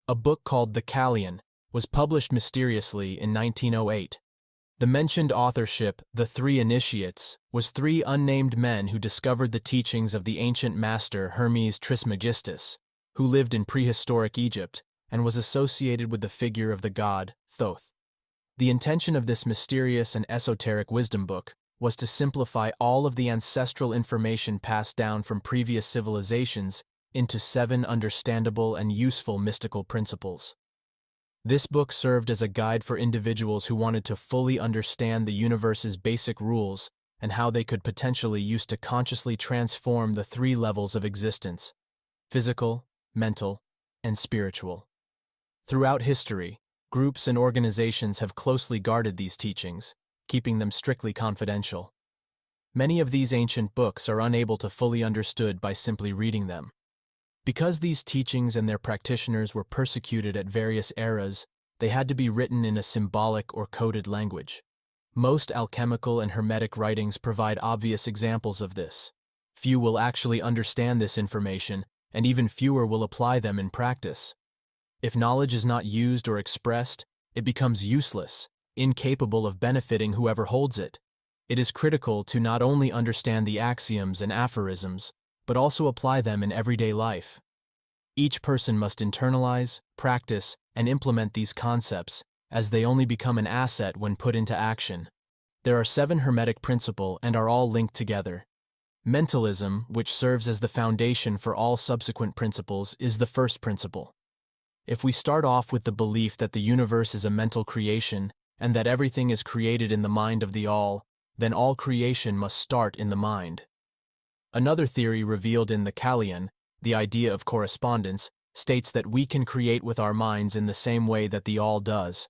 A book called The Kybalion was published mysteriously in 1908. The mentioned authorship, The Three Initiates, was three unnamed men who discovered the teachings of the ancient master Hermes Trismegistus, who lived in prehistoric Egypt and was associated with the figure of the god Thoth. The intention of this mysterious and esoteric wisdom book was to simplify all of the ancestral information passed down from previous civilizations into 7 understandable and useful mystical principles. This book served as a guide for individuals who wanted to fully understand the universe's basic rules and how they could potentially use to consciously transform the 3 levels of existence: physical, mental, and spiritual. Throughout history, groups and organizations have closely guarded these teachings, keeping them strictly confidential. Many of these ancient books are unable to fully understood by simply reading them. Because these teachings and their practitioners were persecuted at various eras, they had to be written in a symbolic or coded language. Most alchemical and hermetic writings provide obvious examples of this. Few will actually understand this information, and even fewer will apply them in practice. If knowledge is not used or expressed, it becomes useless, incapable of benefiting whoever holds it. It is critical to not only understand the axioms and aphorisms, but also apply them in everyday life. Each person must internalize, practice, and implement these concepts, as they only become an asset when put into action. There are 7 Hermetic principles and are all linked together. Mentalism, which serves as the foundation for all subsequent principles, is the first principle. If we start off with the belief that the universe is a mental creation and that everything is created in the mind of the All, then all creation must start in the mind. Another theory revealed in the Kybalion, the idea of correspondence, states that we can create with our minds in the same way that the All does.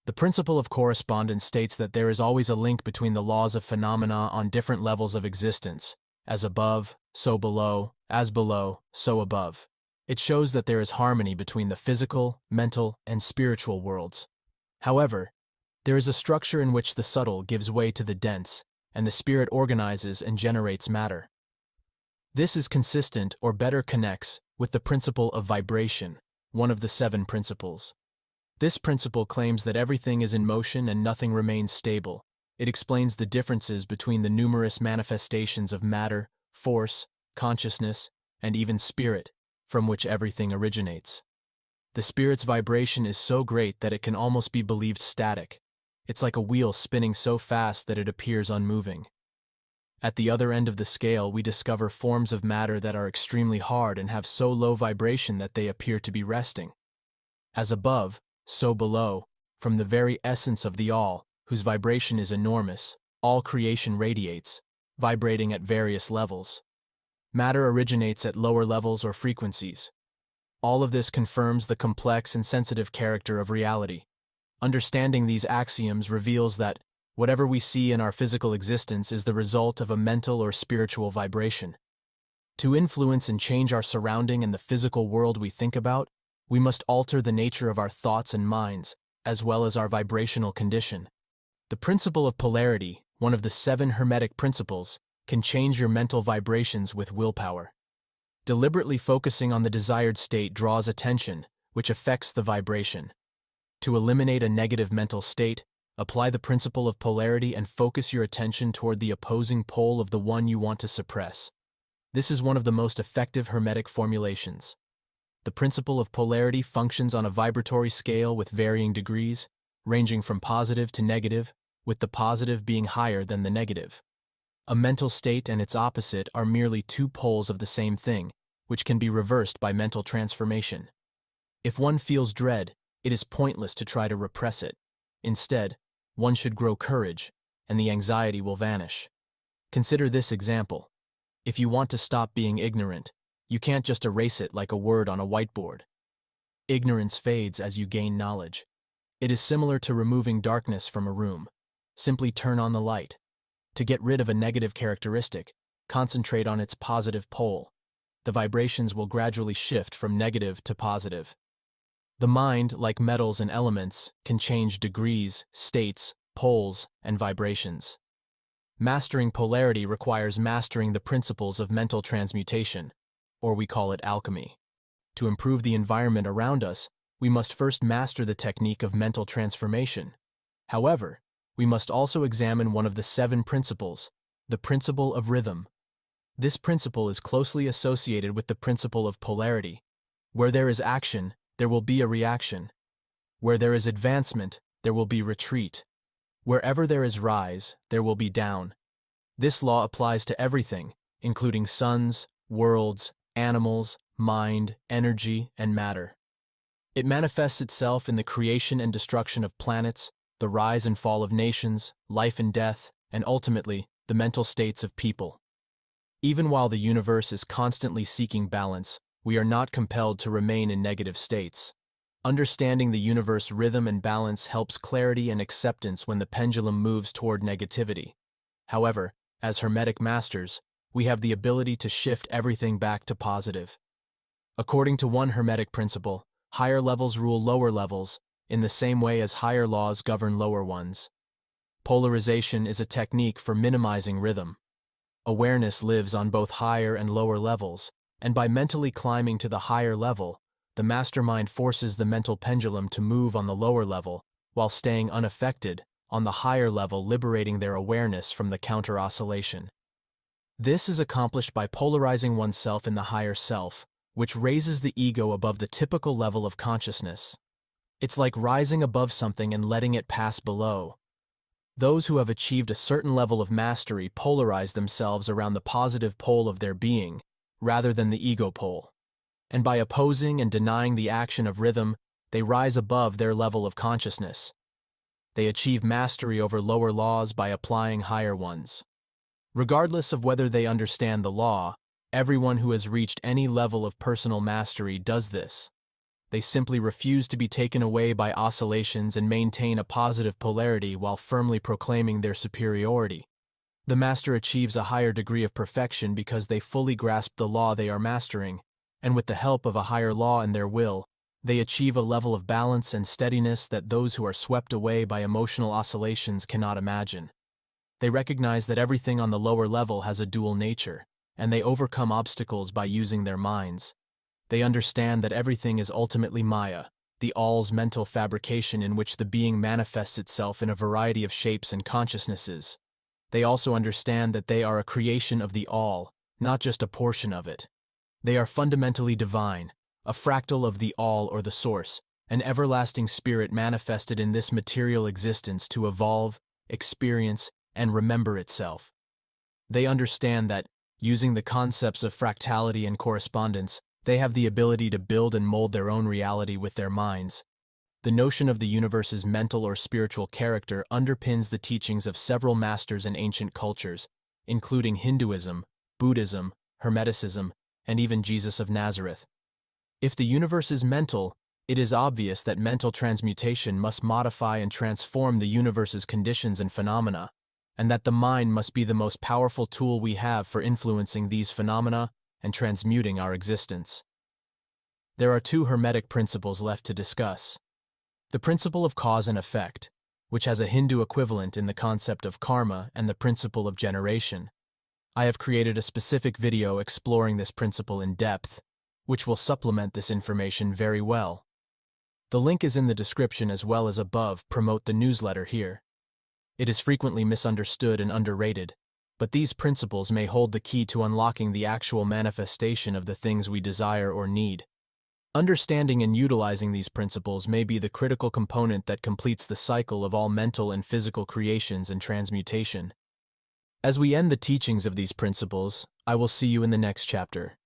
The principle of correspondence states that there is always a link between the laws of phenomena on different levels of existence, as above, so below, as below, so above. It shows that there is harmony between the physical, mental, and spiritual worlds. However, there is a structure in which the subtle gives way to the dense, and the spirit organizes and generates matter. This is consistent, or better connects, with the principle of vibration, one of the 7 principles. This principle claims that everything is in motion and nothing remains stable. It explains the differences between the numerous manifestations of matter, force, consciousness, and even spirit, from which everything originates. The spirit's vibration is so great that it can almost be believed static. It's like a wheel spinning so fast that it appears unmoving. At the other end of the scale, we discover forms of matter that are extremely hard and have so low vibration that they appear to be resting. As above, so below, from the very essence of the All, whose vibration is enormous, all creation radiates, vibrating at various levels. Matter originates at lower levels or frequencies. All of this confirms the complex and sensitive character of reality. Understanding these axioms reveals that whatever we see in our physical existence is the result of a mental or spiritual vibration. To influence and change our surrounding and the physical world we think about, we must alter the nature of our thoughts and minds, as well as our vibrational condition. The principle of polarity, one of the 7 Hermetic principles, can change your mental vibrations with willpower. Deliberately focusing on the desired state draws attention, which affects the vibration. To eliminate a negative mental state, apply the principle of polarity and focus your attention toward the opposing pole of the one you want to suppress. This is one of the most effective Hermetic formulations. The principle of polarity functions on a vibratory scale with varying degrees, ranging from positive to negative, with the positive being higher than the negative. A mental state and its opposite are merely 2 poles of the same thing, which can be reversed by mental transformation. If one feels dread, it is pointless to try to repress it. Instead, one should grow courage, and the anxiety will vanish. Consider this example. If you want to stop being ignorant, you can't just erase it like a word on a whiteboard. Ignorance fades as you gain knowledge. It is similar to removing darkness from a room. Simply turn on the light. To get rid of a negative characteristic, concentrate on its positive pole. The vibrations will gradually shift from negative to positive. The mind, like metals and elements, can change degrees, states, poles, and vibrations. Mastering polarity requires mastering the principles of mental transmutation, or we call it alchemy. To improve the environment around us, we must first master the technique of mental transformation. However, we must also examine one of the 7 principles, the principle of rhythm. This principle is closely associated with the principle of polarity. Where there is action, there will be a reaction. Where there is advancement, there will be retreat. Wherever there is rise, there will be down. This law applies to everything, including suns, worlds, animals, mind, energy, and matter. It manifests itself in the creation and destruction of planets, the rise and fall of nations, life and death, and ultimately, the mental states of people. Even while the universe is constantly seeking balance, we are not compelled to remain in negative states. Understanding the universe rhythm and balance helps clarity and acceptance when the pendulum moves toward negativity. However, as Hermetic masters, we have the ability to shift everything back to positive. According to one Hermetic principle, higher levels rule lower levels, in the same way as higher laws govern lower ones. Polarization is a technique for minimizing rhythm. Awareness lives on both higher and lower levels, and by mentally climbing to the higher level, the mastermind forces the mental pendulum to move on the lower level, while staying unaffected on the higher level, liberating their awareness from the counter-oscillation. This is accomplished by polarizing oneself in the higher self, which raises the ego above the typical level of consciousness. It's like rising above something and letting it pass below. Those who have achieved a certain level of mastery polarize themselves around the positive pole of their being, rather than the ego pole. And by opposing and denying the action of rhythm, they rise above their level of consciousness. They achieve mastery over lower laws by applying higher ones. Regardless of whether they understand the law, everyone who has reached any level of personal mastery does this. They simply refuse to be taken away by oscillations and maintain a positive polarity while firmly proclaiming their superiority. The master achieves a higher degree of perfection because they fully grasp the law they are mastering, and with the help of a higher law in their will, they achieve a level of balance and steadiness that those who are swept away by emotional oscillations cannot imagine. They recognize that everything on the lower level has a dual nature, and they overcome obstacles by using their minds. They understand that everything is ultimately Maya, the all's mental fabrication in which the being manifests itself in a variety of shapes and consciousnesses. They also understand that they are a creation of the all, not just a portion of it. They are fundamentally divine, a fractal of the all or the source, an everlasting spirit manifested in this material existence to evolve, experience, and remember itself. They understand that, using the concepts of fractality and correspondence, they have the ability to build and mold their own reality with their minds. The notion of the universe's mental or spiritual character underpins the teachings of several masters in ancient cultures, including Hinduism, Buddhism, Hermeticism, and even Jesus of Nazareth. If the universe is mental, it is obvious that mental transmutation must modify and transform the universe's conditions and phenomena, and that the mind must be the most powerful tool we have for influencing these phenomena and transmuting our existence. There are 2 Hermetic principles left to discuss. The principle of cause and effect, which has a Hindu equivalent in the concept of karma, and the principle of generation. I have created a specific video exploring this principle in depth, which will supplement this information very well. The link is in the description as well as above. Promote the newsletter here. It is frequently misunderstood and underrated, but these principles may hold the key to unlocking the actual manifestation of the things we desire or need. Understanding and utilizing these principles may be the critical component that completes the cycle of all mental and physical creations and transmutation. As we end the teachings of these principles, I will see you in the next chapter.